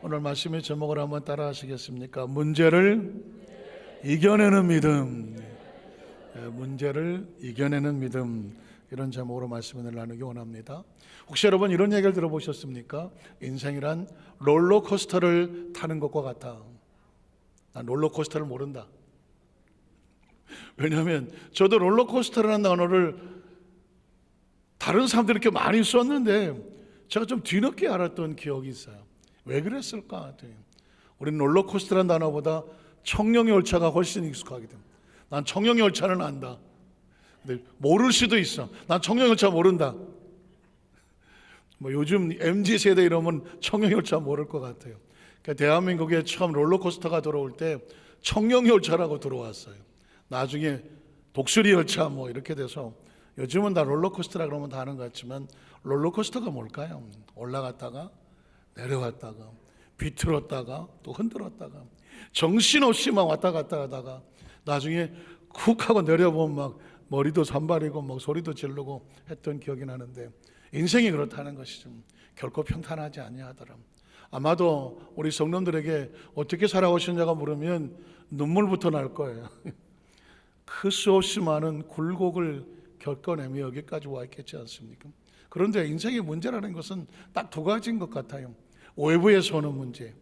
오늘 말씀의 제목을 한번 따라 하시겠습니까? 문제를 이겨내는 믿음. 문제를 이겨내는 믿음. 이런 제목으로 말씀을 나누기 원합니다. 혹시 여러분 이런 얘기를 들어보셨습니까? 인생이란 롤러코스터를 타는 것과 같아. 난 롤러코스터를 모른다. 왜냐하면 저도 롤러코스터라는 단어를 다른 사람들이 이렇게 많이 썼는데 제가 좀 뒤늦게 알았던 기억이 있어요. 왜 그랬을까? 우리는 롤러코스터라는 단어보다 청룡의 열차가 훨씬 익숙하거든. 난 청룡의 열차는 안다. 근데 모를 수도 있어. 난 청룡의 열차 모른다. 뭐 요즘 MZ세대 이러면 청룡의 열차 모를 것 같아요. 그러니까 대한민국에 처음 롤러코스터가 들어올 때 청룡의 열차라고 들어왔어요. 나중에 독수리 열차 뭐 이렇게 돼서 요즘은 다 롤러코스터라 그러면 다 아는 것 같지만 롤러코스터가 뭘까요? 올라갔다가 내려갔다가 비틀었다가 또 흔들었다가 정신없이 막 왔다 갔다 하다가 나중에 쿡 하고 내려보면 막 머리도 산발이고 막 소리도 지르고 했던 기억이 나는데 인생이 그렇다는 것이죠. 결코 평탄하지 아니하더라. 아마도 우리 성도들에게 어떻게 살아오셨냐고 물으면 눈물부터 날 거예요. 그 수없이 많은 굴곡을 겪어내며 여기까지 와 있겠지 않습니까? 그런데 인생의 문제라는 것은 딱 두 가지인 것 같아요. 외부에서 오는 문제,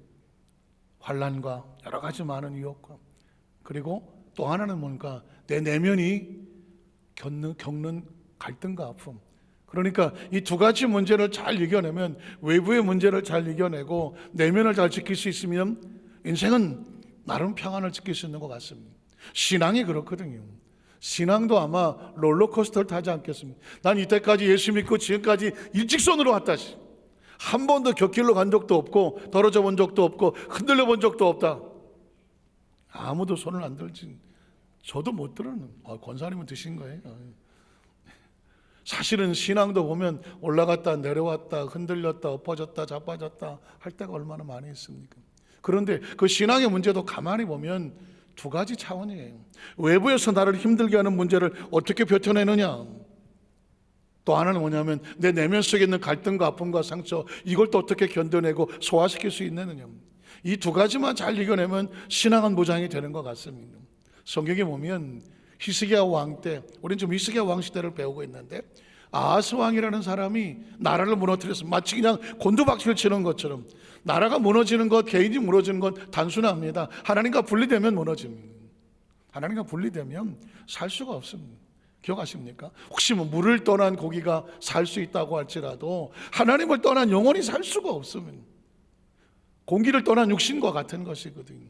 환난과 여러 가지 많은 유혹과, 그리고 또 하나는 뭔가 내 내면이 겪는 갈등과 아픔. 그러니까 이 두 가지 문제를 잘 이겨내면, 외부의 문제를 잘 이겨내고 내면을 잘 지킬 수 있으면 인생은 나름 평안을 지킬 수 있는 것 같습니다. 신앙이 그렇거든요. 신앙도 아마 롤러코스터를 타지 않겠습니까? 난 이때까지 예수 믿고 지금까지 일직선으로 왔다시 한 번도 곁길로 간 적도 없고 떨어져 본 적도 없고 흔들려 본 적도 없다. 아무도 손을 안 들지. 저도 못 들어는. 권사님은 드신 거예요. 사실은 신앙도 보면 올라갔다 내려왔다 흔들렸다 엎어졌다 자빠졌다 할 때가 얼마나 많이 있습니까? 그런데 그 신앙의 문제도 가만히 보면 두 가지 차원이에요. 외부에서 나를 힘들게 하는 문제를 어떻게 버텨내느냐, 또 하나는 뭐냐면 내 내면 속에 있는 갈등과 아픔과 상처, 이걸 또 어떻게 견뎌내고 소화시킬 수 있느냐. 이 두 가지만 잘 이겨내면 신앙은 무장이 되는 것 같습니다. 성경에 보면 히스기야 왕 때, 우리는 지금 히스기야 왕 시대를 배우고 있는데 아하스 왕이라는 사람이 나라를 무너뜨렸어. 마치 그냥 곤두박질 치는 것처럼. 나라가 무너지는 것, 개인이 무너지는 것 단순합니다. 하나님과 분리되면 무너집니다. 하나님과 분리되면 살 수가 없습니다. 기억하십니까? 혹시 뭐 물을 떠난 고기가 살 수 있다고 할지라도 하나님을 떠난 영혼이 살 수가 없습니다. 공기를 떠난 육신과 같은 것이거든요.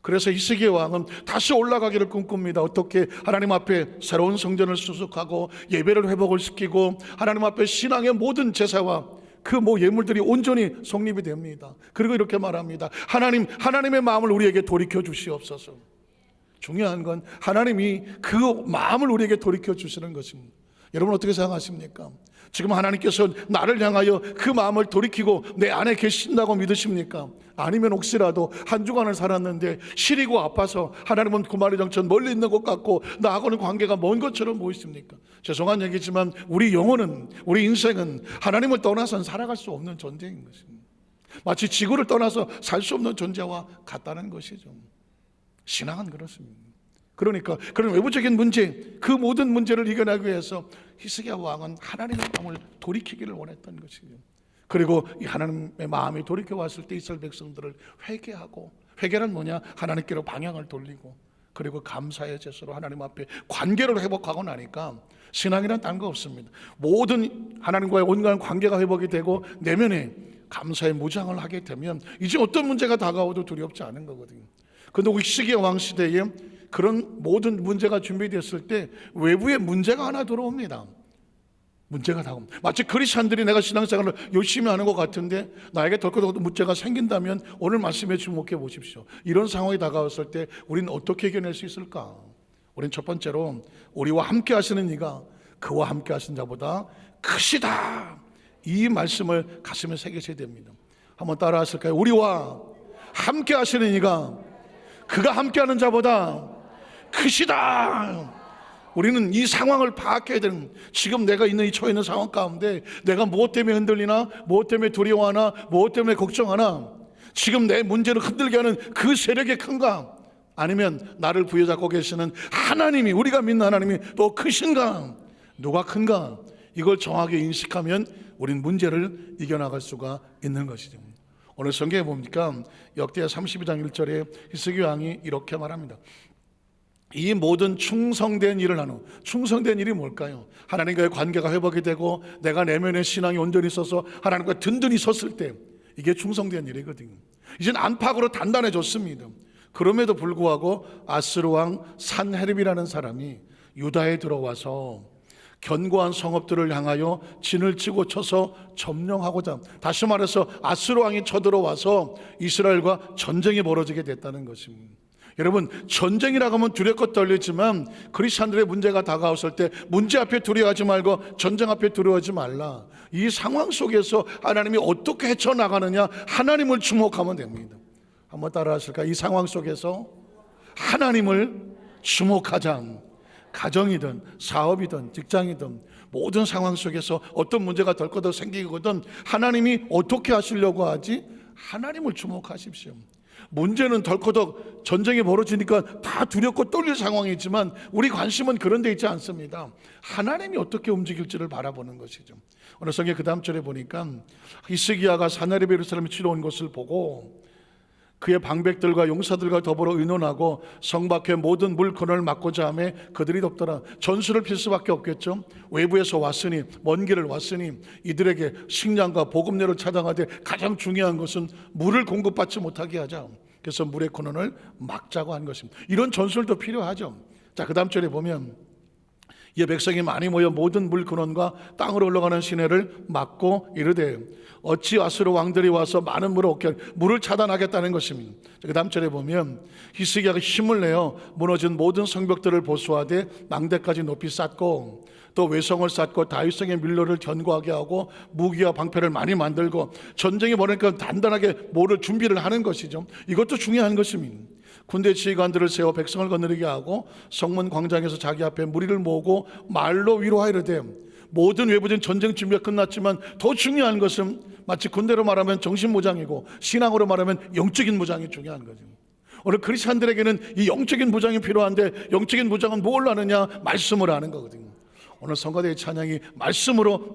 그래서 히스기야 왕은 다시 올라가기를 꿈꿉니다. 어떻게 하나님 앞에 새로운 성전을 수속하고 예배를 회복을 시키고 하나님 앞에 신앙의 모든 제사와 그 예물들이 온전히 성립이 됩니다. 그리고 이렇게 말합니다. 하나님의 마음을 우리에게 돌이켜 주시옵소서. 중요한 건 하나님이 그 마음을 우리에게 돌이켜 주시는 것입니다. 여러분 어떻게 생각하십니까? 지금 하나님께서 나를 향하여 그 마음을 돌이키고 내 안에 계신다고 믿으십니까? 아니면 혹시라도 한 주간을 살았는데 시리고 아파서 하나님은 구마리 정천 멀리 있는 것 같고 나하고는 관계가 먼 것처럼 보이십니까? 죄송한 얘기지만 우리 영혼은, 우리 인생은 하나님을 떠나서는 살아갈 수 없는 존재인 것입니다. 마치 지구를 떠나서 살 수 없는 존재와 같다는 것이죠. 신앙은 그렇습니다. 그러니까 그런 외부적인 문제, 그 모든 문제를 이겨내기 위해서 히스기야 왕은 하나님의 마음을 돌이키기를 원했던 것이죠. 그리고 이 하나님의 마음이 돌이켜 왔을 때 이스라엘 백성들을 회개하고, 회개란 뭐냐? 하나님께로 방향을 돌리고, 그리고 감사의 제사로 하나님 앞에 관계를 회복하고 나니까 신앙이란 딴 거 없습니다. 모든 하나님과의 온전한 관계가 회복이 되고 내면에 감사의 무장을 하게 되면 이제 어떤 문제가 다가와도 두렵지 않은 거거든요. 그런데 히스기야 왕 시대에 그런 모든 문제가 준비됐을 때 외부에 문제가 하나 들어옵니다. 문제가 다가옵니다. 마치 크리스찬들이 내가 신앙생활을 열심히 하는 것 같은데 나에게 덜컥 문제가 생긴다면 오늘 말씀에 주목해 보십시오. 이런 상황이 다가왔을 때 우리는 어떻게 이겨낼 수 있을까? 우리는 첫 번째로 우리와 함께 하시는 이가 그와 함께 하신 자보다 크시다, 이 말씀을 가슴에 새기셔야 됩니다. 한번 따라 하실까요? 우리와 함께 하시는 이가 그가 함께하는 자보다 크시다. 우리는 이 상황을 파악해야 되는, 지금 내가 있는 이 처해 있는 상황 가운데 내가 무엇 때문에 흔들리나, 무엇 때문에 두려워하나, 무엇 때문에 걱정하나, 지금 내 문제를 흔들게 하는 그 세력이 큰가? 아니면 나를 부여잡고 계시는 하나님이, 우리가 믿는 하나님이 또 크신가? 누가 큰가? 이걸 정확히 인식하면 우린 문제를 이겨나갈 수가 있는 것이죠. 오늘 성경에 보니까 역대하 32장 1절에 히스기 왕이 이렇게 말합니다. 이 모든 충성된 일을 하는, 충성된 일이 뭘까요? 하나님과의 관계가 회복이 되고 내가 내면의 신앙이 온전히 있어서 하나님과 든든히 섰을 때, 이게 충성된 일이거든요. 이젠 안팎으로 단단해졌습니다. 그럼에도 불구하고 아스루 왕 산헤립이라는 사람이 유다에 들어와서 견고한 성읍들을 향하여 진을 치고 쳐서 점령하고자, 다시 말해서 아스루 왕이 쳐들어와서 이스라엘과 전쟁이 벌어지게 됐다는 것입니다. 여러분, 전쟁이라고 하면 두렵고 떨리지만 크리스찬들의 문제가 다가왔을 때 문제 앞에 두려워하지 말고 전쟁 앞에 두려워하지 말라. 이 상황 속에서 하나님이 어떻게 헤쳐나가느냐, 하나님을 주목하면 됩니다. 한번 따라 하실까요? 이 상황 속에서 하나님을 주목하자. 가정이든 사업이든 직장이든 모든 상황 속에서 어떤 문제가 덜커덕 생기거든 하나님이 어떻게 하시려고 하지? 하나님을 주목하십시오. 문제는 덜커덕 전쟁이 벌어지니까 다 두렵고 떨릴 상황이지만 우리 관심은 그런 데 있지 않습니다. 하나님이 어떻게 움직일지를 바라보는 것이죠. 오늘 성경 그 다음 절에 보니까 히스기야가 산헤립 예루살렘에 치러 온 것을 보고 그의 방백들과 용사들과 더불어 의논하고 성 밖의 모든 물건을 막고자 하며 그들이 덥더라. 전술을 필 수밖에 없겠죠. 외부에서 왔으니, 먼 길을 왔으니 이들에게 식량과 보급료를 찾아가되 가장 중요한 것은 물을 공급받지 못하게 하자. 그래서 물의 근원을 막자고 한 것입니다. 이런 전술도 필요하죠. 자, 그 다음 절에 보면 이 백성이 많이 모여 모든 물 근원과 땅으로 흘러가는 시내를 막고 이르되 어찌 아수르 왕들이 와서 많은 물을 얻게 물을 차단하겠다는 것입니다. 그 다음 절에 보면 히스기야가 힘을 내어 무너진 모든 성벽들을 보수하되 망대까지 높이 쌓고 또 외성을 쌓고 다윗성의 밀로를 견고하게 하고 무기와 방패를 많이 만들고 전쟁이 벌어지니까 단단하게 뭐를 준비를 하는 것이죠. 이것도 중요한 것입니다. 군대 지휘관들을 세워 백성을 거느리게 하고 성문 광장에서 자기 앞에 무리를 모으고 말로 위로하이르되 모든 외부적인 전쟁 준비가 끝났지만 더 중요한 것은 마치 군대로 말하면 정신무장이고 신앙으로 말하면 영적인 무장이 중요한 거죠. 오늘 크리스찬들에게는 이 영적인 무장이 필요한데 영적인 무장은 뭘 하느냐? 말씀을 하는 거거든요. 오늘 성가대의 찬양이 말씀으로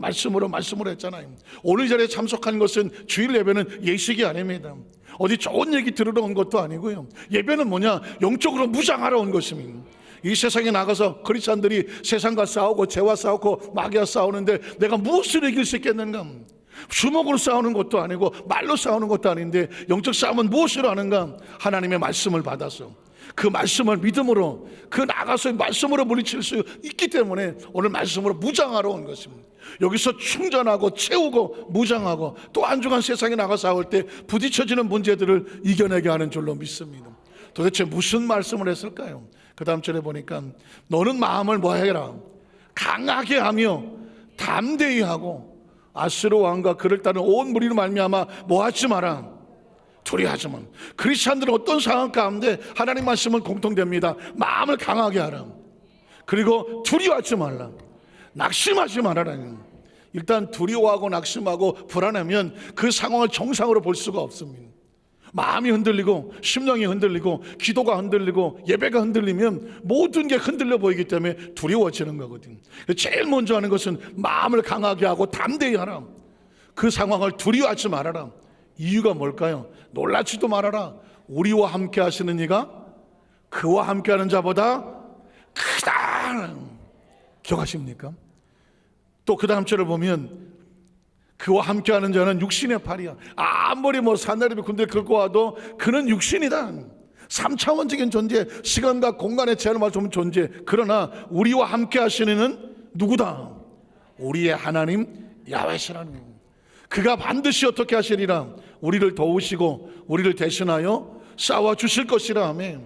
했잖아요. 오늘 자리에 참석한 것은 주일 예배는 예식이 아닙니다. 어디 좋은 얘기 들으러 온 것도 아니고요. 예배는 뭐냐? 영적으로 무장하러 온 것입니다. 이 세상에 나가서 크리스찬들이 세상과 싸우고 죄와 싸우고 마귀와 싸우는데 내가 무엇을 이길 수 있겠는가? 주먹으로 싸우는 것도 아니고 말로 싸우는 것도 아닌데 영적 싸움은 무엇으로 하는가? 하나님의 말씀을 받아서 그 말씀을 믿음으로 그 나가서 말씀으로 물리칠 수 있기 때문에 오늘 말씀으로 무장하러 온 것입니다. 여기서 충전하고 채우고 무장하고 또 한 주간 세상에 나가 싸울 때 부딪혀지는 문제들을 이겨내게 하는 줄로 믿습니다. 도대체 무슨 말씀을 했을까요? 그 다음 절에 보니까 너는 마음을 뭐해라? 강하게 하며 담대히 하고 아스루 왕과 그를 따른 온 무리로 말미암아 뭐하지 마라. 두려워하지 마. 크리스찬들은 어떤 상황 가운데 하나님 말씀은 공통됩니다. 마음을 강하게 하라. 그리고 두려워하지 말라. 낙심하지 말아라. 일단 두려워하고 낙심하고 불안하면 그 상황을 정상으로 볼 수가 없습니다. 마음이 흔들리고 심령이 흔들리고 기도가 흔들리고 예배가 흔들리면 모든 게 흔들려 보이기 때문에 두려워지는 거거든요. 제일 먼저 하는 것은 마음을 강하게 하고 담대히 하라. 그 상황을 두려워하지 말아라. 이유가 뭘까요? 놀라지도 말아라. 우리와 함께 하시는 이가 그와 함께하는 자보다 크다. 기억하십니까? 또 그 다음 절을 보면 그와 함께하는 자는 육신의 팔이야. 아무리 산헤립이 군대를 긁고 와도 그는 육신이다. 3차원적인 존재, 시간과 공간의 제한을 맞추는 존재. 그러나 우리와 함께 하시는 이는 누구다? 우리의 하나님 야훼시라는 거예요. 그가 반드시 어떻게 하시리라? 우리를 도우시고 우리를 대신하여 싸워주실 것이라 하며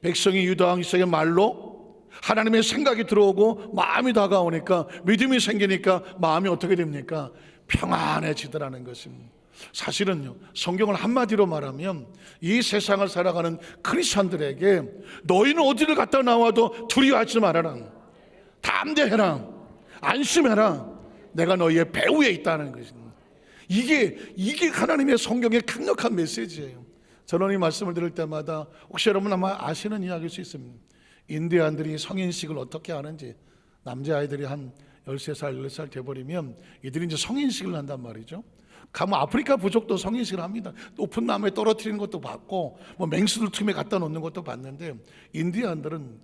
백성이 유다 왕 이삭의 말로 하나님의 생각이 들어오고 마음이 다가오니까 믿음이 생기니까 마음이 어떻게 됩니까? 평안해지더라는 것입니다. 사실은요, 성경을 한마디로 말하면 이 세상을 살아가는 크리스찬들에게 너희는 어디를 갔다 나와도 두려워하지 말아라. 담대해라. 안심해라. 내가 너희의 배후에 있다는 것입니다. 이게 하나님의 성경의 강력한 메시지예요. 저는 이 말씀을 들을 때마다 혹시 여러분 아마 아시는 이야기일 수 있습니다. 인디안들이 성인식을 어떻게 하는지. 남자아이들이 한 13살, 14살 돼버리면 이들이 이제 성인식을 한단 말이죠. 가면 아프리카 부족도 성인식을 합니다. 높은 나무에 떨어뜨리는 것도 봤고, 뭐 맹수들 틈에 갖다 놓는 것도 봤는데, 인디안들은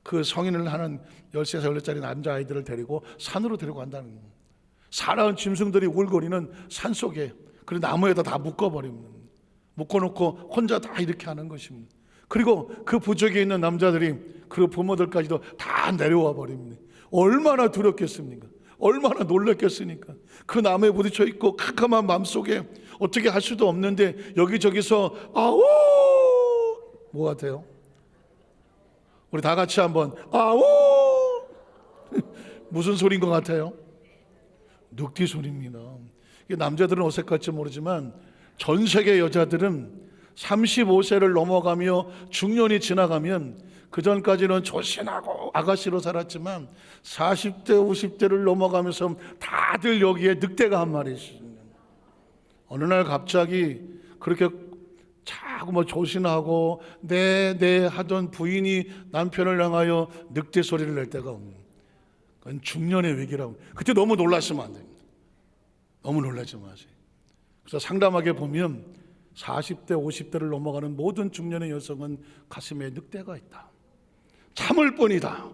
그 성인을 하는 13살, 14살짜리 남자아이들을 데리고 산으로 데리고 간다는 거예요. 사나운 짐승들이 울거리는 산 속에, 그리고 나무에다 다 묶어버립니다. 묶어놓고 혼자 다 이렇게 하는 것입니다. 그리고 그 부족에 있는 남자들이 그 부모들까지도 다 내려와 버립니다. 얼마나 두렵겠습니까? 얼마나 놀랐겠습니까? 그 나무에 부딪혀 있고 캄캄한 마음속에 어떻게 할 수도 없는데 여기저기서 아우 뭐 같아요? 우리 다 같이 한번 아우 무슨 소리인 것 같아요? 늑대 소리입니다. 남자들은 어색할지 모르지만 전 세계 여자들은 35세를 넘어가며 중년이 지나가면 그 전까지는 조신하고 아가씨로 살았지만 40대 50대를 넘어가면서 다들 여기에 늑대가 한 마리 있습니다. 어느 날 갑자기 그렇게 자꾸 뭐 조신하고 네 하던 부인이 남편을 향하여 늑대 소리를 낼 때가 옵니다. 그건 중년의 위기라고. 그때 너무 놀라시면 안 됩니다. 너무 놀라지 마세요. 그래서 상담하게 보면 40대 50대를 넘어가는 모든 중년의 여성은 가슴에 늑대가 있다. 참을 뿐이다.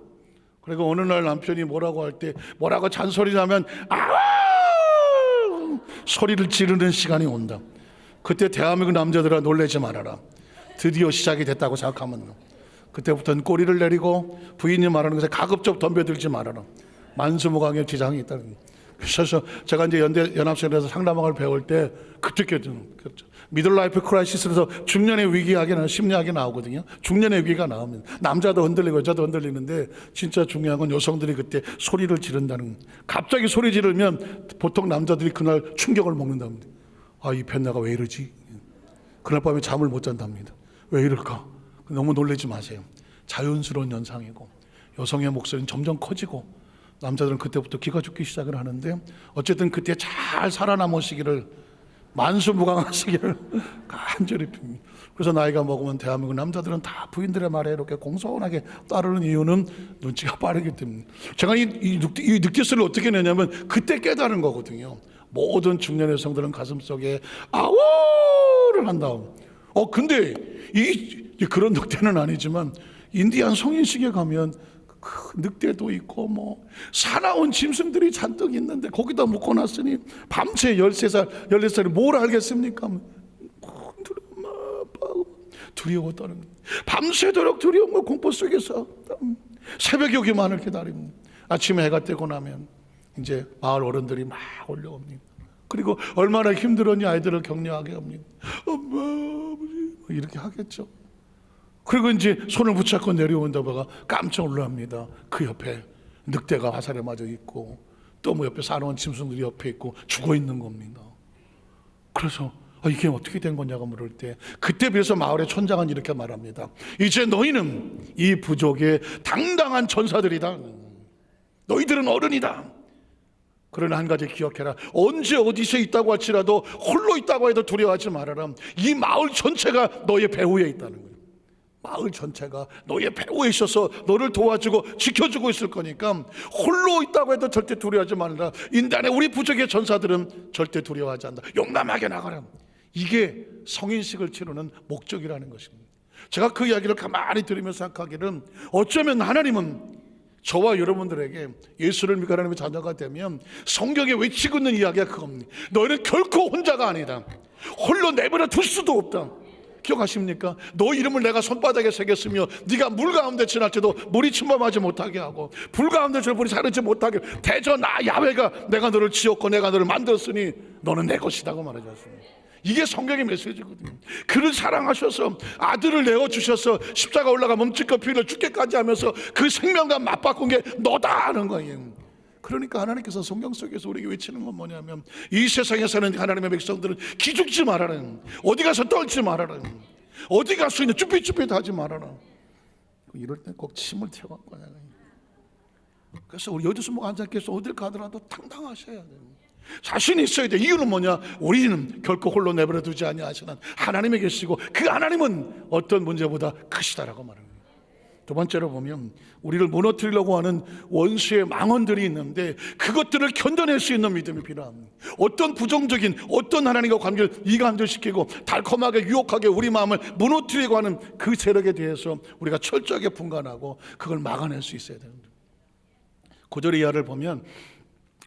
그리고 어느 날 남편이 뭐라고 할 때 뭐라고 잔소리하면 아우 소리를 지르는 시간이 온다. 그때 대한민국 남자들아 놀라지 말아라. 드디어 시작이 됐다고 생각하면 그때부터는 꼬리를 내리고 부인이 말하는 것에 가급적 덤벼들지 말아라. 만수무강의 지장이 있다는 거예요. 그래서 제가 이제 연합생에서 상담학을 배울 때 그때 꼈죠. 미들라이프 크라이시스에서 중년의 위기 이야기나 심리학이 나오거든요. 중년의 위기가 나오면 남자도 흔들리고 여자도 흔들리는데 진짜 중요한 건 여성들이 그때 소리를 지른다는 거예요. 갑자기 소리 지르면 보통 남자들이 그날 충격을 먹는답니다. 아, 이 뱃나가 왜 이러지? 그날 밤에 잠을 못 잔답니다. 왜 이럴까? 너무 놀라지 마세요. 자연스러운 현상이고 여성의 목소리는 점점 커지고 남자들은 그때부터 기가 죽기 시작을 하는데 어쨌든 그때 잘 살아남으시기를 만수무강하시기를 간절히 빕니다. 그래서 나이가 먹으면 대한민국 남자들은 다 부인들의 말에 이렇게 공손하게 따르는 이유는 눈치가 빠르기 때문에. 제가 이 늑대소리를 어떻게 내냐면 그때 깨달은 거거든요. 모든 중년 여성들은 가슴속에 아우를 한다고. 근데 그런 늑대는 아니지만 인디안 성인식에 가면 늑대도 있고 뭐 사나운 짐승들이 잔뜩 있는데 거기다 묶어놨으니 밤새 13살 14살이 뭘 알겠습니까? 두려워 떠는 밤새도록 두려운 거 공포 속에서 새벽이 오기만을 기다립니다. 아침에 해가 뜨고 나면 이제 마을 어른들이 막 올라옵니다. 그리고 얼마나 힘들었니 아이들을 격려하게 합니다. 엄마 아버지 이렇게 하겠죠. 그리고 이제 손을 붙잡고 내려온다 보가 깜짝 놀랍니다. 그 옆에 늑대가 화살에 맞아 있고 또 뭐 옆에 사나운 짐승들이 옆에 있고 죽어 있는 겁니다. 그래서 이게 어떻게 된 거냐고 물을 때 그때 비해서 마을의 촌장은 이렇게 말합니다. 이제 너희는 이 부족의 당당한 전사들이다. 너희들은 어른이다. 그러나 한 가지 기억해라. 언제 어디서 있다고 할지라도 홀로 있다고 해도 두려워하지 말아라. 이 마을 전체가 너의 배후에 있다는 거예요. 마을 전체가 너의 배후에 있어서 너를 도와주고 지켜주고 있을 거니까 홀로 있다고 해도 절대 두려워하지 말라. 인간의 우리 부족의 전사들은 절대 두려워하지 않는다. 용감하게 나가라. 이게 성인식을 치르는 목적이라는 것입니다. 제가 그 이야기를 가만히 들으면서 생각하기는 어쩌면 하나님은 저와 여러분들에게 예수를 믿고 하나님의 자녀가 되면 성경에 외치고 있는 이야기가 그겁니다. 너희는 결코 혼자가 아니다. 홀로 내버려 둘 수도 없다. 기억하십니까? 너 이름을 내가 손바닥에 새겼으며 네가 물 가운데 지날 때도 물이 침범하지 못하게 하고 불 가운데 저 불이 사르지 못하게 대저 나 야훼가 내가 너를 지었고 내가 너를 만들었으니 너는 내 것이라고 말하지 않습니까? 이게 성경의 메시지거든요. 그를 사랑하셔서 아들을 내어주셔서 십자가 올라가 몸짓고 피를 죽게까지 하면서 그 생명과 맞바꾼 게 너다 하는 거예요. 그러니까 하나님께서 성경 속에서 우리에게 외치는 건 뭐냐면 이 세상에 사는 하나님의 백성들은 기죽지 말아라. 어디 가서 떨지 말아라. 어디 가서 그냥 쭈삣쭈삣 하지 말아라. 이럴 때 꼭 침을 튀어간 거야. 그래서 우리 여기서 뭐 앉아있겠어 어딜 가더라도 당당하셔야 돼요. 자신이 있어야 돼. 이유는 뭐냐? 우리는 결코 홀로 내버려 두지 아니하시는 하나님이 계시고 그 하나님은 어떤 문제보다 크시다라고 말합니다. 두 번째로 보면 우리를 무너뜨리려고 하는 원수의 망언들이 있는데 그것들을 견뎌낼 수 있는 믿음이 필요합니다. 어떤 부정적인 어떤 하나님과 관계를 이간질시키고 달콤하게 유혹하게 우리 마음을 무너뜨리려고 하는 그 세력에 대해서 우리가 철저하게 분간하고 그걸 막아낼 수 있어야 됩니다. 9절 이하를 보면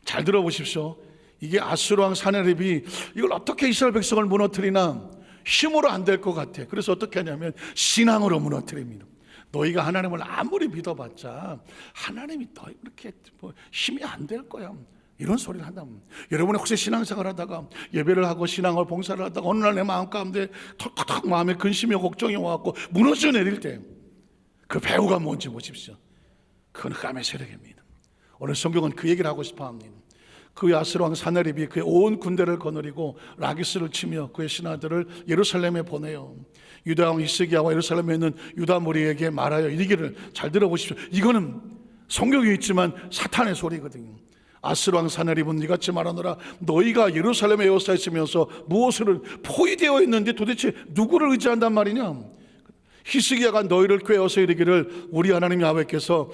잘 들어보십시오. 이게 아수르 왕 사네립이 이걸 어떻게 이스라엘 백성을 무너뜨리나 힘으로 안 될 것 같아. 그래서 어떻게 하냐면 신앙으로 무너뜨립니다. 너희가 하나님을 아무리 믿어봤자 하나님이 더 이렇게 힘이 안 될 거야. 이런 소리를 한다면 여러분이 혹시 신앙생활 하다가 예배를 하고 신앙을 봉사를 하다가 어느 날 내 마음 가운데 턱턱 마음에 근심이 걱정이 와갖고 무너져 내릴 때 그 배후가 뭔지 보십시오. 그건 흑암의 세력입니다. 오늘 성경은 그 얘기를 하고 싶어 합니다. 그 아수르 왕 사네립이 그의 온 군대를 거느리고 라기스를 치며 그의 신하들을 예루살렘에 보내요. 유다 왕 히스기야와 예루살렘에 있는 유다 무리에게 말하여 이르기를, 잘 들어보십시오. 이거는 성경에 있지만 사탄의 소리거든요. 아수르 왕 사네립은 이같이 말하노라. 너희가 예루살렘에 에워싸 있으면서 무엇을 포위되어 있는데 도대체 누구를 의지한단 말이냐? 히스기야가 너희를 꾀어서 이르기를 우리 하나님 야훼께서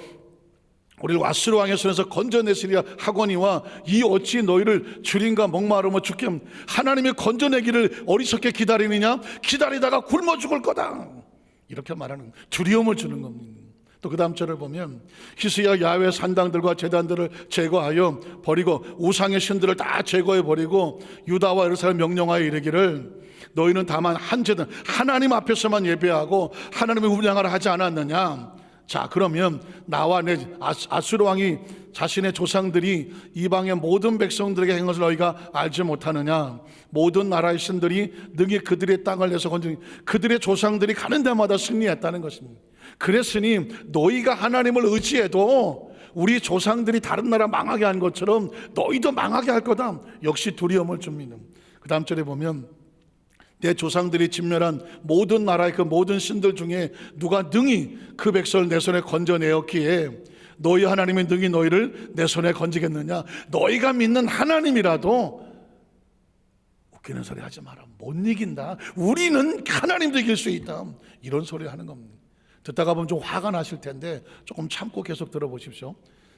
우리를 아수르 왕의 손에서 건져내시리라 하거니와 이 어찌 너희를 주림과 목마르며 죽게 하나님이 건져내기를 어리석게 기다리느냐? 기다리다가 굶어 죽을 거다. 이렇게 말하는 두려움을 주는 겁니다. 또 그 다음 절을 보면 히스기야 야훼 산당들과 제단들을 제거하여 버리고 우상의 신들을 다 제거해 버리고 유다와 예루살렘 명령하여 이르기를 너희는 다만 한 제단 하나님 앞에서만 예배하고 하나님의 운양하라 하지 않았느냐? 자, 그러면 나와 내 아수르 왕이 자신의 조상들이 이방의 모든 백성들에게 한 것을 너희가 알지 못하느냐? 모든 나라의 신들이 능히 그들의 땅을 내서 건져 그들의 조상들이 가는 데마다 승리했다는 것입니다. 그랬으니 너희가 하나님을 의지해도 우리 조상들이 다른 나라 망하게 한 것처럼 너희도 망하게 할 거다. 역시 두려움을 줍니다. 그 다음 절에 보면 내 조상들이 진멸한 모든 나라의 그 모든 신들 중에 누가 능히 그 백성을 내 손에 건져내었기에 너희 하나님이 능히 너희를 내 손에 건지겠느냐? 너희가 믿는 하나님이라도 웃기는 소리 하지 마라. 못 이긴다. 우리는 하나님도 이길 수 있다. 이런 소리 하는 겁니다. 듣다가 보면 좀 화가 나실 텐데 조금 참고 계속 들어보십시오.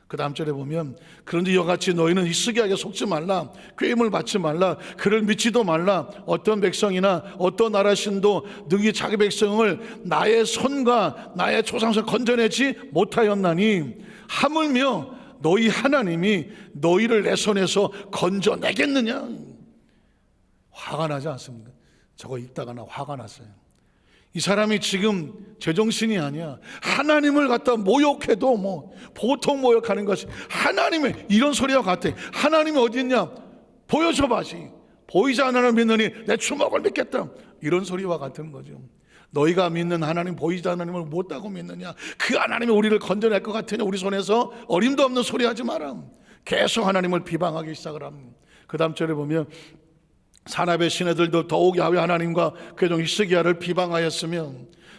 그 다음 절에 보면 그런지 이같이 너희는 히스기야에게 속지 말라. 꾀임을 받지 말라. 그를 믿지도 말라. 어떤 백성이나 어떤 나라 신도 능히 자기 백성을 나의 손과 나의 조상에서 건져내지 못하였나니 하물며 너희 하나님이 너희를 내 손에서 건져내겠느냐? 화가 나지 않습니까? 저거 읽다가 나 화가 났어요. 이 사람이 지금 제정신이 아니야. 하나님을 갖다 모욕해도 뭐 보통 모욕하는 것이 하나님의 이런 소리와 같아. 하나님이 어디 있냐? 보여줘봐지. 보이지 않는 믿느니 내 주먹을 믿겠다. 이런 소리와 같은 거죠. 너희가 믿는 하나님, 보이지 않는 하나님을 못다고 믿느냐? 그 하나님이 우리를 건져낼 것 같으냐? 우리 손에서 어림도 없는 소리 하지 마라. 계속 하나님을 비방하기 시작을 합니다. 그 다음 절에 보면 사납의 신하들도 더욱 야훼 하나님과 그의 종 히스기야를 비방하였으며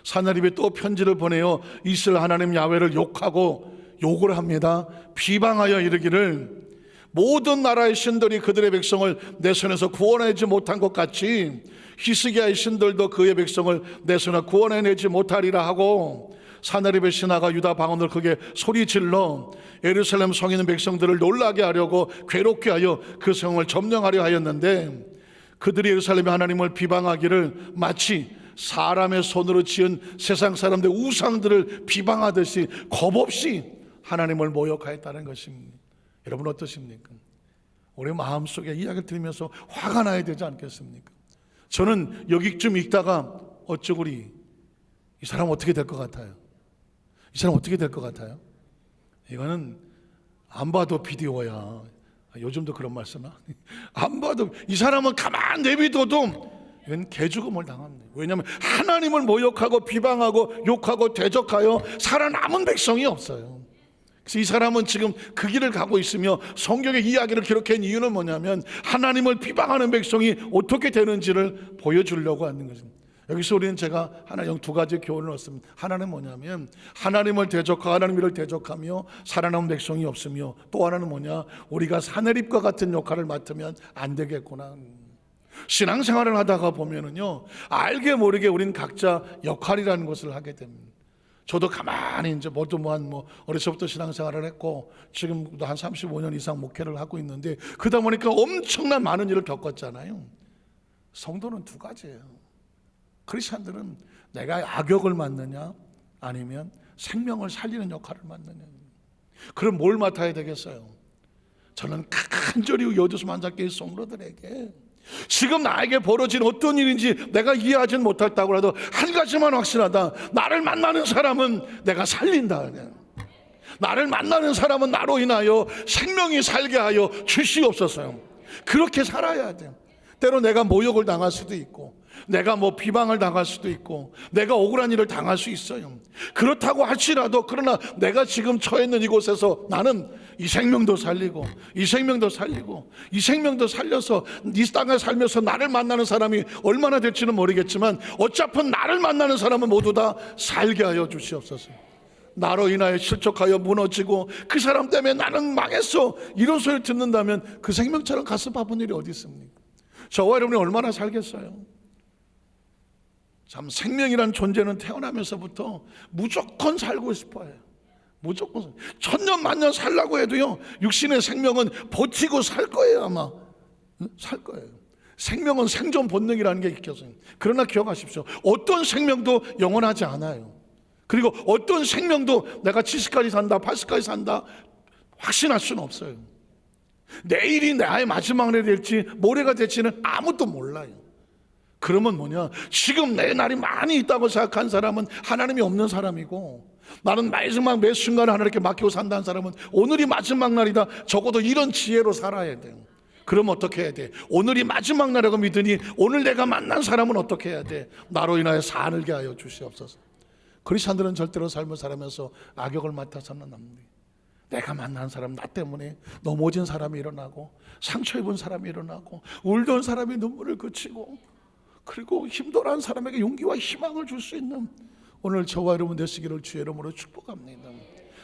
사나립이 또 편지를 보내어 이스라엘 하나님 야훼를 욕하고 욕을 합니다. 비방하여 이르기를 모든 나라의 신들이 그들의 백성을 내 손에서 구원하지 못한 것 같이 히스기야의 신들도 그의 백성을 내 손에 구원해내지 못하리라 하고 사나립의 신하가 유다 방언을 크게 소리질러 예루살렘 성에 있는 백성들을 놀라게 하려고 괴롭게 하여 그 성을 점령하려 하였는데 그들이 예루살렘의 하나님을 비방하기를 마치 사람의 손으로 지은 세상 사람들 우상들을 비방하듯이 겁없이 하나님을 모욕하였다는 것입니다. 여러분 어떠십니까? 우리 마음속에 이야기를 들으면서 화가 나야 되지 않겠습니까? 저는 여기쯤 읽다가 어쩌구리 이 사람 어떻게 될 것 같아요? 이 사람 어떻게 될 것 같아요? 이거는 안 봐도 비디오야. 요즘도 그런 말씀 안 봐도 이 사람은 가만 내비둬도 이건 개죽음을 당합니다. 왜냐하면 하나님을 모욕하고 비방하고 욕하고 대적하여 살아남은 백성이 없어요. 그래서 이 사람은 지금 그 길을 가고 있으며 성경의 이야기를 기록한 이유는 뭐냐면 하나님을 비방하는 백성이 어떻게 되는지를 보여주려고 하는 것입니다. 여기서 우리는 제가 하나 두 가지 교훈을 얻습니다. 하나는 뭐냐면 하나님을 대적하고 하나님을 대적하며 살아남은 백성이 없으며, 또 하나는 뭐냐, 우리가 사내립과 같은 역할을 맡으면 안 되겠구나. 신앙생활을 하다가 보면은요, 알게 모르게 우리는 각자 역할이라는 것을 하게 됩니다. 저도 가만히 이제 어려서부터 신앙생활을 했고 지금도 한 35년 이상 목회를 하고 있는데, 그러다 보니까 엄청난 많은 일을 겪었잖아요. 성도는 두 가지예요. 크리스찬들은 내가 악역을 맡느냐 아니면 생명을 살리는 역할을 맡느냐. 그럼 뭘 맡아야 되겠어요? 저는 간절히 여두수 만삭교회 성도들에게 지금 나에게 벌어진 어떤 일인지 내가 이해하지는 못했다고 해도 한 가지만 확실하다. 나를 만나는 사람은 내가 살린다. 나를 만나는 사람은 나로 인하여 생명이 살게 하여 주시옵소서. 그렇게 살아야 돼요. 때로 내가 모욕을 당할 수도 있고, 내가 비방을 당할 수도 있고, 내가 억울한 일을 당할 수 있어요. 그렇다고 할지라도, 그러나 내가 지금 처해 있는 이곳에서 나는 이 생명도 살리고 이 생명도 살리고 이 생명도 살려서 이 땅에 살면서 나를 만나는 사람이 얼마나 될지는 모르겠지만, 어차피 나를 만나는 사람은 모두 다 살게 하여 주시옵소서. 나로 인하여 실족하여 무너지고 그 사람 때문에 나는 망했어, 이런 소리를 듣는다면 그 생명처럼 가슴 아픈 일이 어디 있습니까? 저와 여러분이 얼마나 살겠어요? 참, 생명이란 존재는 태어나면서부터 무조건 살고 싶어요. 무조건 천년 만년 살라고 해도요, 육신의 생명은 버티고 살 거예요. 아마 살 거예요. 생명은 생존 본능이라는 게 있겠어요. 그러나 기억하십시오, 어떤 생명도 영원하지 않아요. 그리고 어떤 생명도 내가 70까지 산다 80까지 산다 확신할 수는 없어요. 내일이 나의 마지막 날이 될지 모레가 될지는 아무도 몰라요. 그러면 뭐냐, 지금 내 날이 많이 있다고 생각한 사람은 하나님이 없는 사람이고, 나는 마지막 매 순간을 하나님께 맡기고 산다는 사람은 오늘이 마지막 날이다, 적어도 이런 지혜로 살아야 돼요. 그럼 어떻게 해야 돼? 오늘이 마지막 날이라고 믿으니 오늘 내가 만난 사람은 어떻게 해야 돼? 나로 인하여 살게 하여 주시옵소서. 크리스찬들은 절대로 삶을 살아면서 악역을 맡아서는 안 됩니다. 내가 만난 사람, 나 때문에 넘어진 사람이 일어나고 상처 입은 사람이 일어나고 울던 사람이 눈물을 그치고, 그리고 힘들어한 사람에게 용기와 희망을 줄 수 있는 오늘 저와 여러분 되시기를 주의 이름으로 축복합니다.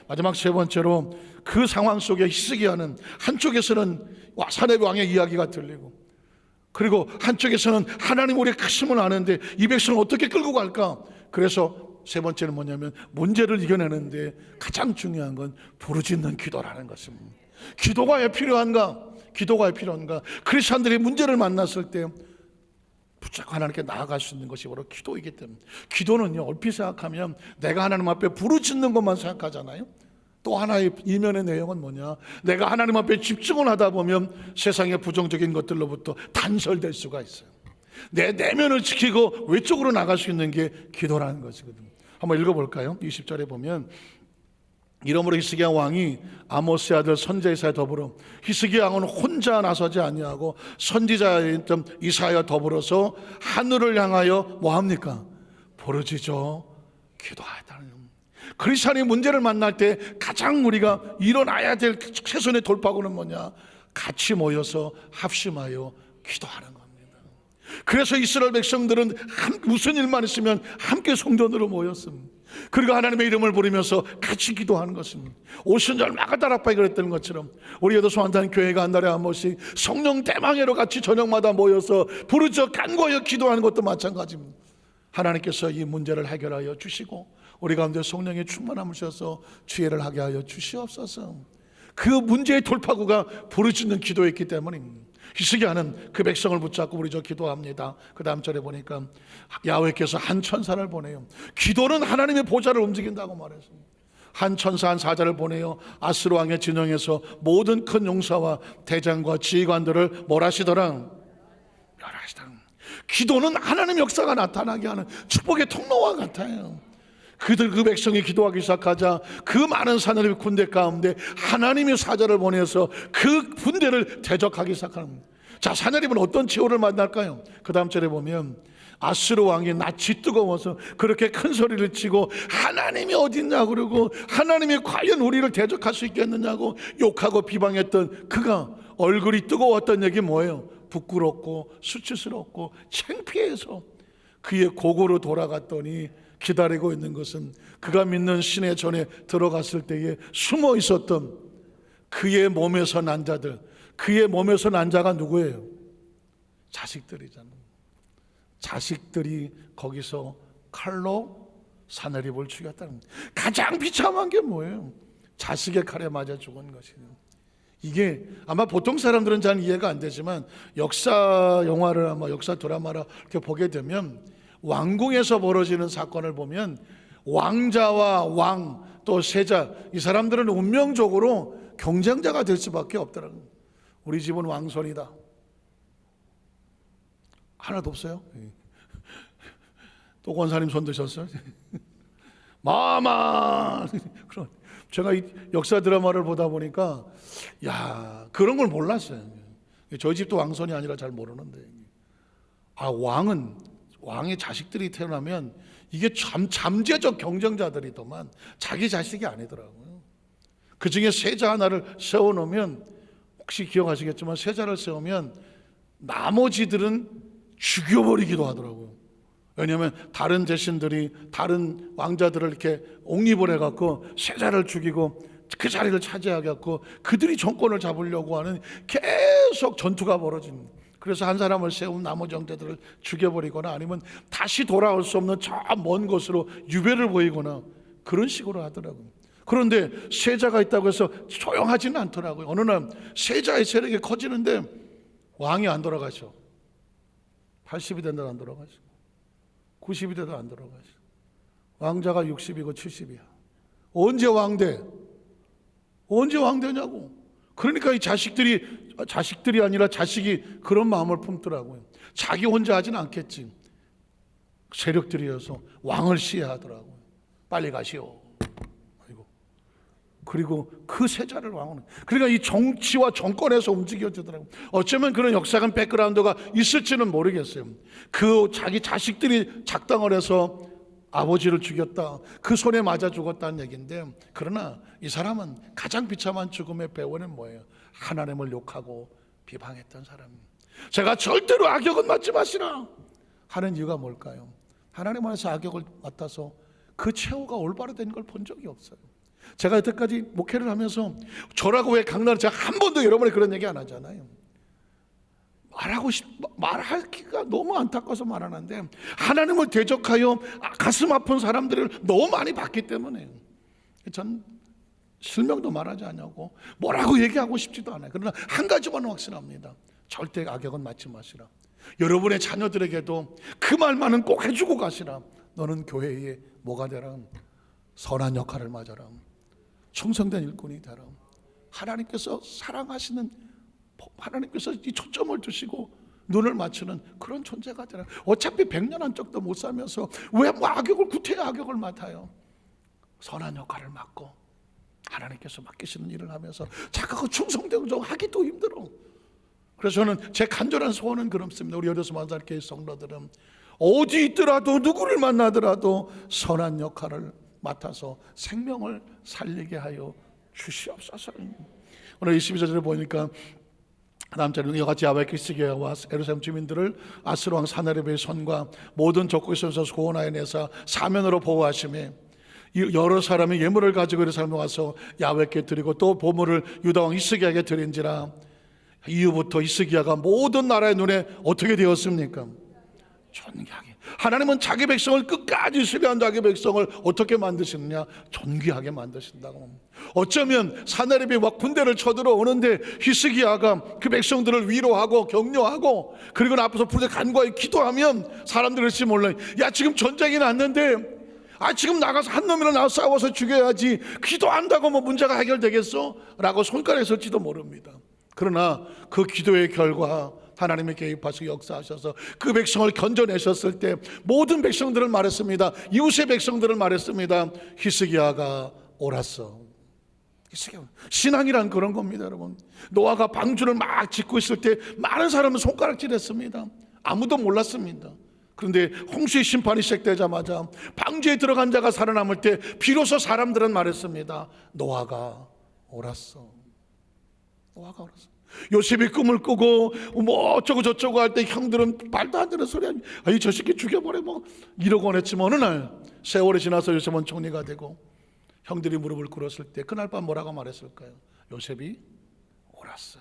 마지막 세 번째로, 그 상황 속에 히스기야는 한쪽에서는 사내립 왕의 이야기가 들리고, 그리고 한쪽에서는 하나님 우리의 크심을 아는데 이 백성을 어떻게 끌고 갈까? 그래서 세 번째는 뭐냐면, 문제를 이겨내는데 가장 중요한 건 부르짖는 기도라는 것입니다. 기도가 왜 필요한가? 기도가 왜 필요한가? 크리스찬들이 문제를 만났을 때 붙잡고 하나님께 나아갈 수 있는 것이 바로 기도이기 때문에, 기도는요, 얼핏 생각하면 내가 하나님 앞에 부르짖는 것만 생각하잖아요. 또 하나의 이면의 내용은 뭐냐, 내가 하나님 앞에 집중을 하다 보면 세상의 부정적인 것들로부터 단절될 수가 있어요. 내 내면을 지키고 외적으로 나갈 수 있는 게 기도라는 것이거든요. 한번 읽어볼까요? 20절에 보면, 이러므로 히스기야 왕이 아모스의 아들 선지자와 더불어, 히스기야 왕은 혼자 나서지 아니하고 선지자였던 이사야와 더불어서 하늘을 향하여 뭐합니까? 부르짖어 기도하였다는. 크리스찬이 문제를 만날 때 가장 우리가 일어나야 될 최선의 돌파구는 뭐냐? 같이 모여서 합심하여 기도하는 겁니다. 그래서 이스라엘 백성들은 무슨 일만 있으면 함께 성전으로 모였습니다. 그리고 하나님의 이름을 부르면서 같이 기도하는 것입니다. 오순절 마가다락방이 그랬던 것처럼 우리 여도소 한탄 교회가 한 달에 한 번씩 성령 대망회로 같이 저녁마다 모여서 부르짖어 간구하여 기도하는 것도 마찬가지입니다. 하나님께서 이 문제를 해결하여 주시고 우리 가운데 성령의 충만함을 주셔서 지혜를 하게 하여 주시옵소서. 그 문제의 돌파구가 부르짖는 기도였기 때문입니다. 히스기야는 그 백성을 붙잡고 부르짖어 기도합니다. 그 다음 절에 보니까 야훼께서 한 천사를 보내요. 기도는 하나님의 보좌를 움직인다고 말했습니다. 한 천사 한 사자를 보내요. 아스로 왕의 진영에서 모든 큰 용사와 대장과 지휘관들을 뭘 하시더라? 멸하시더라. 기도는 하나님 역사가 나타나게 하는 축복의 통로와 같아요. 그 백성이 기도하기 시작하자 그 많은 사내립 군대 가운데 하나님의 사자를 보내서 그 군대를 대적하기 시작하는 겁니다. 자, 사내립은 어떤 최후를 만날까요? 그 다음 절에 보면 아스루 왕이 낯이 뜨거워서 그렇게 큰 소리를 치고 하나님이 어딨냐고 그러고 하나님이 과연 우리를 대적할 수 있겠느냐고 욕하고 비방했던 그가 얼굴이 뜨거웠던 얘기 뭐예요? 부끄럽고 수치스럽고 창피해서 그의 고고로 돌아갔더니 기다리고 있는 것은 그가 믿는 신의 전에 들어갔을 때에 숨어 있었던 그의 몸에서 난 자들. 그의 몸에서 난 자가 누구예요? 자식들이잖아요. 자식들이 거기서 칼로 사내립을 죽였다는 거예요. 가장 비참한 게 뭐예요? 자식의 칼에 맞아 죽은 것이에요. 이게 아마 보통 사람들은 잘 이해가 안 되지만 역사 영화를 역사 드라마를 이렇게 보게 되면 왕궁에서 벌어지는 사건을 보면 왕자와 왕 또 세자, 이 사람들은 운명적으로 경쟁자가 될 수밖에 없더라고요. 우리 집은 왕손이다. 하나도 없어요? 또 권사님 손 드셨어요? 마마. 제가 이 역사 드라마를 보다 보니까 그런 걸 몰랐어요. 저희 집도 왕손이 아니라 잘 모르는데, 왕의 자식들이 태어나면 이게 잠재적 경쟁자들이더만 자기 자식이 아니더라고요. 그 중에 세자 하나를 세워놓으면, 혹시 기억하시겠지만 세자를 세우면 나머지들은 죽여버리기도 하더라고요. 왜냐하면 다른 대신들이 다른 왕자들을 이렇게 옹립을 해갖고 세자를 죽이고 그 자리를 차지하겠고 그들이 정권을 잡으려고 하는 계속 전투가 벌어집니다. 그래서 한 사람을 세운 나머지 형제들을 죽여버리거나 아니면 다시 돌아올 수 없는 저 먼 곳으로 유배를 보이거나 그런 식으로 하더라고요. 그런데 세자가 있다고 해서 조용하지는 않더라고요. 어느 날 세자의 세력이 커지는데 왕이 안 돌아가셔. 80이 된다도 안 돌아가셔. 90이 돼도 안 돌아가셔. 왕자가 60이고 70이야. 언제 왕돼? 언제 왕되냐고. 그러니까 이 자식들이 아니라 자식이 그런 마음을 품더라고요. 자기 혼자 하진 않겠지. 세력들이어서 왕을 시해하더라고요. 빨리 가시오. 그리고 그 세자를 왕으로. 그러니까 이 정치와 정권에서 움직여지더라고요. 어쩌면 그런 역사관 백그라운드가 있을지는 모르겠어요. 그 자기 자식들이 작당을 해서 아버지를 죽였다, 그 손에 맞아 죽었다는 얘기인데, 그러나 이 사람은 가장 비참한 죽음의 배후는 뭐예요? 하나님을 욕하고 비방했던 사람입니다. 제가 절대로 악역은 맡지 마시라 하는 이유가 뭘까요? 하나님 안에서 악역을 맡아서 그 최후가 올바로 된 걸 본 적이 없어요. 제가 여태까지 목회를 하면서 저라고 왜 강단을 제가 한 번도 여러분이 그런 얘기 안 하잖아요. 말하기가 너무 안타까워서 말 안 하는데, 하나님을 대적하여 가슴 아픈 사람들을 너무 많이 봤기 때문에 전 실명도 말하지 않냐고 뭐라고 얘기하고 싶지도 않아요. 그러나 한 가지만 확신합니다. 절대 악역은 맡지 마시라. 여러분의 자녀들에게도 그 말만은 꼭 해주고 가시라. 너는 교회에 뭐가 되라? 선한 역할을 맞아라. 충성된 일꾼이 되라. 하나님께서 사랑하시는, 하나님께서 이 초점을 두시고 눈을 맞추는 그런 존재가 되라. 어차피 100년 한 적도 못 살면서 왜 악역을, 구태여 악역을 맡아요? 선한 역할을 맡고 하나님께서 맡기시는 일을 하면서 자꾸 충성되고 하기도 힘들어. 그래서 저는 제 간절한 소원은 그렇습니다. 우리 여려서 만살교회 성도들은 어디 있더라도 누구를 만나더라도 선한 역할을 맡아서 생명을 살리게 하여 주시옵소서. 오늘 22절에 보니까 남자는 이와 같이 야훼 그리스도와 예루살렘 주민들을 아스로 왕 사나립의 손과 모든 적국에서 구원하여 내사 사면으로 보호하시며, 여러 사람이 예물을 가지고 예루살렘에 와서 야훼께 드리고 또 보물을 유다 왕 히스기야에게 드린지라. 이후부터 히스기야가 모든 나라의 눈에 어떻게 되었습니까? 존귀하게. 하나님은 자기 백성을 끝까지 신뢰한 자기 백성을 어떻게 만드시느냐? 존귀하게 만드신다고. 어쩌면 사나립이 막 군대를 쳐들어오는데 히스기야가 그 백성들을 위로하고 격려하고 그리고 앞에서 간과히 기도하면 사람들이 할지 몰라요. 야, 지금 전쟁이 났는데 지금 나가서 한 놈이나 싸워서 죽여야지, 기도한다고 뭐 문제가 해결되겠어? 라고 손가락에 설지도 모릅니다. 그러나 그 기도의 결과 하나님의 개입하셔서 역사하셔서 그 백성을 건져내셨을 때 모든 백성들을 말했습니다. 이웃의 백성들을 말했습니다. 히스기야가 옳았어. 신앙이란 그런 겁니다, 여러분. 노아가 방주를 막 짓고 있을 때 많은 사람은 손가락질했습니다. 아무도 몰랐습니다. 그런데 홍수의 심판이 시작되자마자 방주에 들어간 자가 살아남을 때 비로소 사람들은 말했습니다. 노아가 옳았어. 노아가 옳았어. 요셉이 꿈을 꾸고 뭐 어쩌고 저쩌고 할 때 형들은 말도 안 되는 소리 하니, 아니 저 새끼 죽여버려 뭐 이러곤 했지만, 어느 날 세월이 지나서 요셉은 총리가 되고 형들이 무릎을 꿇었을 때 그날 밤 뭐라고 말했을까요? 요셉이 옳았어.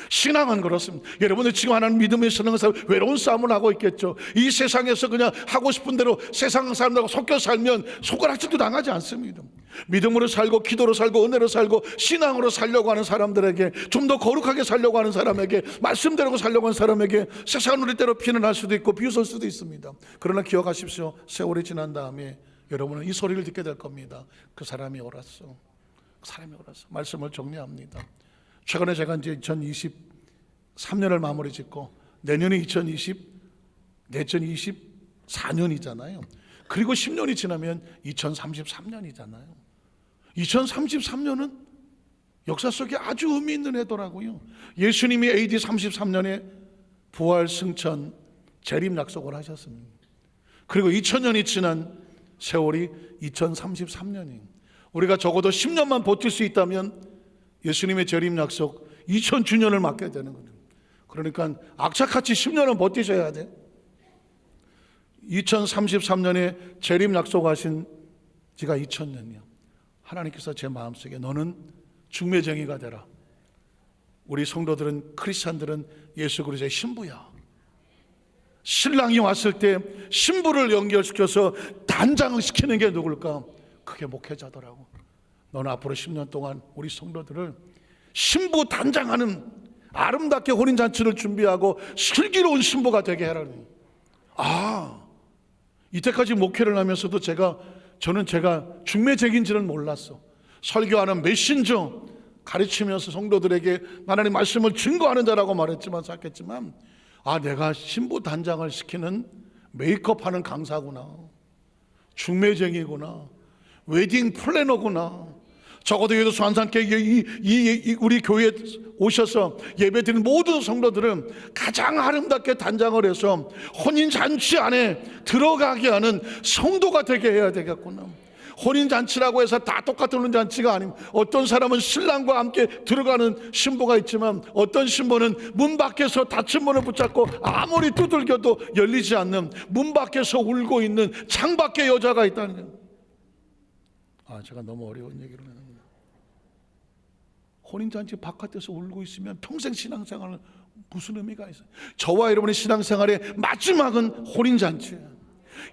신앙은 그렇습니다. 여러분들 지금 하나님 믿음의 신앙을 외로운 싸움을 하고 있겠죠. 이 세상에서 그냥 하고 싶은 대로 세상 사람들하고 섞여 살면 손가락질도 당하지 않습니다. 믿음으로 살고 기도로 살고 은혜로 살고 신앙으로 살려고 하는 사람들에게, 좀 더 거룩하게 살려고 하는 사람에게, 말씀대로 살려고 하는 사람에게 세상은 우리 때로 피는 할 수도 있고 비웃을 수도 있습니다. 그러나 기억하십시오. 세월이 지난 다음에 여러분은 이 소리를 듣게 될 겁니다. 그 사람이 옳았어. 그 사람이 옳았어. 말씀을 정리합니다. 최근에 제가 이제 2023년을 마무리 짓고 내년이 2024년이잖아요. 그리고 10년이 지나면 2033년이잖아요. 2033년은 역사 속에 아주 의미 있는 해더라고요. 예수님이 AD 33년에 부활, 승천, 재림 약속을 하셨습니다. 그리고 2000년이 지난 세월이 2033년이에요. 우리가 적어도 10년만 버틸 수 있다면 예수님의 재림 약속 2000주년을 맞게 되는 거죠. 그러니까 악착같이 10년은 버티셔야 돼. 2033년에 재림 약속하신 지가 2000년이요. 하나님께서 제 마음속에 너는 중매쟁이가 되라. 우리 성도들은, 크리스찬들은 예수 그리스도의 신부야. 신랑이 왔을 때 신부를 연결시켜서 단장을 시키는 게 누굴까? 그게 목회자더라고. 너는 앞으로 10년 동안 우리 성도들을 신부 단장하는 아름답게 혼인잔치를 준비하고 슬기로운 신부가 되게 해라. 이때까지 목회를 하면서도 저는 제가 중매쟁인지는 몰랐어. 설교하는 메신저 가르치면서 성도들에게 하나님 말씀을 증거하는 자라고 생각했지만, 내가 신부 단장을 시키는 메이크업하는 강사구나, 중매쟁이구나, 웨딩 플래너구나. 적어도 여기도 수안산교회 우리 교회에 오셔서 예배드리는 모든 성도들은 가장 아름답게 단장을 해서 혼인잔치 안에 들어가게 하는 성도가 되게 해야 되겠구나. 혼인잔치라고 해서 다 똑같은 혼인잔치가 아닙니다. 어떤 사람은 신랑과 함께 들어가는 신부가 있지만, 어떤 신부는 문 밖에서 닫힌 문을 붙잡고 아무리 두들겨도 열리지 않는 문 밖에서 울고 있는 창밖의 여자가 있다는 거예요. 제가 너무 어려운 얘기를 하는 거예요. 혼인잔치 바깥에서 울고 있으면 평생 신앙생활은 무슨 의미가 있어요? 저와 여러분의 신앙생활의 마지막은 혼인잔치예요.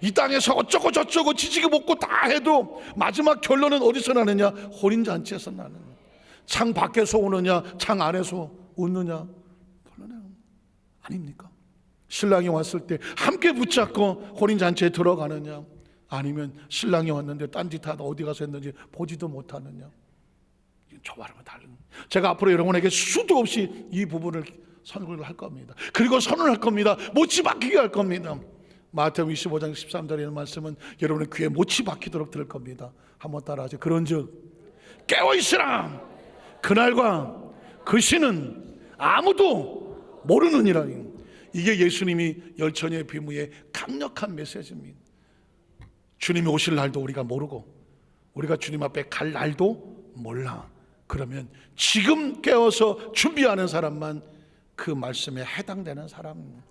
이 땅에서 어쩌고 저쩌고 지지고 볶고 다 해도 마지막 결론은 어디서 나느냐? 혼인잔치에서 나는. 창 밖에서 우느냐, 창 안에서 웃느냐? 아닙니까? 신랑이 왔을 때 함께 붙잡고 혼인잔치에 들어가느냐, 아니면 신랑이 왔는데 딴짓하다 어디 가서 했는지 보지도 못하느냐? 저와는 다른. 제가 앞으로 여러분에게 수도 없이 이 부분을 선언을 할 겁니다. 그리고 선언할 겁니다. 못지 박히게 할 겁니다. 마태복음 25장 13절에 있는 말씀은 여러분의 귀에 못이 박히도록 들을 겁니다. 한번 따라하세요. 그런즉 깨어있으라. 그날과 그 시는 아무도 모르느니라. 이게 예수님이 열처녀의 비무의 강력한 메시지입니다. 주님이 오실 날도 우리가 모르고 우리가 주님 앞에 갈 날도 몰라. 그러면 지금 깨어서 준비하는 사람만 그 말씀에 해당되는 사람입니다.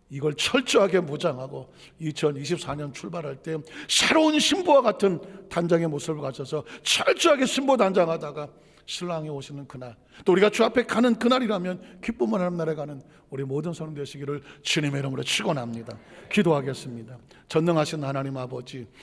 이걸 철저하게 무장하고 2024년 출발할 때 새로운 신부와 같은 단장의 모습을 가져서 철저하게 신부 단장하다가 신랑이 오시는 그날, 또 우리가 주 앞에 가는 그날이라면 기쁨을 하는 날에 가는 우리 모든 성도 되시기를 주님의 이름으로 축원합니다. 기도하겠습니다. 전능하신 하나님 아버지,